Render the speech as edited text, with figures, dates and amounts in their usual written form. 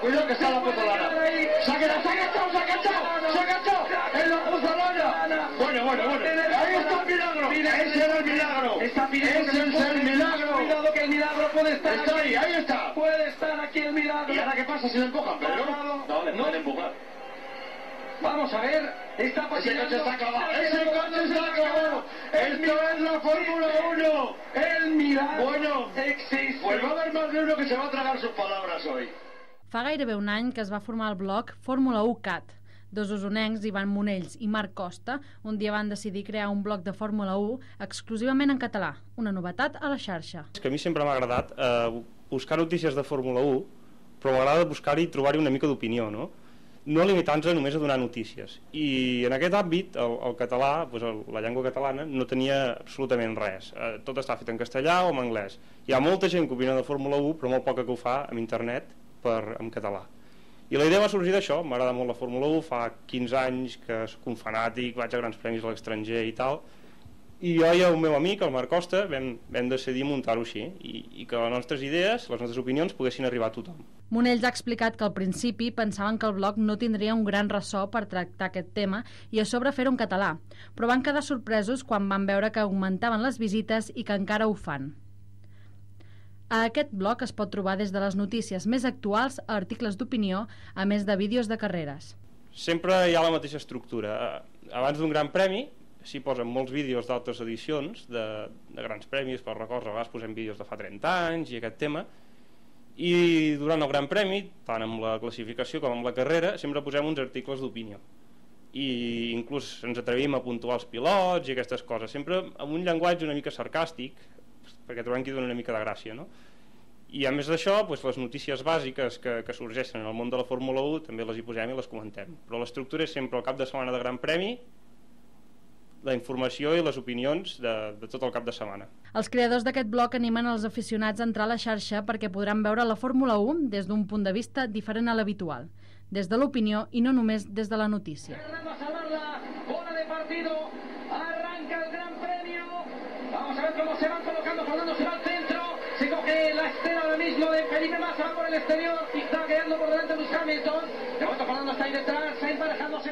cuidado que está la putalana. Se ha enganchado. En la putalana. Bueno. Ahí está el milagro. Ese era el milagro. Ese es el milagro. Cuidado que el milagro puede estar. Está ahí está. Puede estar aquí el milagro. ¿Y ahora qué pasa si lo empujan, Pedro? No, le pueden empujar. Vamos a ver, está pasando. Ese coche está acabado. Esto es la Fórmula 1. El milagro Bueno, existe. Pues va a haver más de uno que se va a tragar sus palabras hoy. Fa gairebé un any que es va formar el blog Fórmula 1 Cat. Dos usonencs, Ivan Monells i Marc Costa, un dia van decidir crear un blog de Fórmula 1 exclusivament en català, una novetat a la xarxa. És que a mi sempre m'ha agradat buscar notícies de Fórmula 1, però m'agrada buscar-hi i trobar-hi una mica d'opinió, no? No limitant-se només a donar notícies. I en aquest àmbit, el català, doncs la llengua catalana, no tenia absolutament res. Tot està fet en castellà o en anglès. Hi ha molta gent que opina de Fórmula 1, però molt poca que ho fa en internet en català. I la idea va sorgir d'això, m'agrada molt la Fórmula 1, fa 15 anys que soc un fanàtic, vaig a grans premis a l'estranger i tal, i jo i el meu amic, el Marc Costa, vam decidir muntar-ho així i que les nostres idees, les nostres opinions poguessin arribar a tothom. Monells ha explicat que al principi pensaven que el blog no tindria un gran ressò per tractar aquest tema i a sobre fer-ho en català, però van quedar sorpresos quan van veure que augmentaven les visites i que encara ho fan. A aquest blog es pot trobar des de les notícies més actuals a articles d'opinió, a més de vídeos de carreres. Sempre hi ha la mateixa estructura. Abans d'un gran premi s'hi posen molts vídeos d'altres edicions de grans premis, per records, a vegades posem vídeos de fa 30 anys i aquest tema, i durant el gran premi, tant amb la classificació com amb la carrera, sempre posem uns articles d'opinió. I inclús ens atrevim a puntuar els pilots i aquestes coses, sempre amb un llenguatge una mica sarcàstic, perquè trobem que hi dona una mica de gràcia, no? I a més d'això, les notícies bàsiques que sorgeixen en el món de la Fórmula 1 també les hi posem i les comentem, però l'estructura és sempre el cap de setmana de Gran Premi, la informació i les opinions de tot el cap de setmana. Els creadors d'aquest blog animen els aficionats a entrar a la xarxa perquè podran veure la Fórmula 1 des d'un punt de vista diferent a l'habitual, des de l'opinió i no només des de la notícia. Arranca el Gran Premio. Vamos a ver cómo se van colocando. Fernando se va al centro. Se coge la estela ahora mismo de Felipe Massa por el exterior y está quedando por delante Lewis Hamilton. De momento Fernando está ahí detrás, está emparejándose.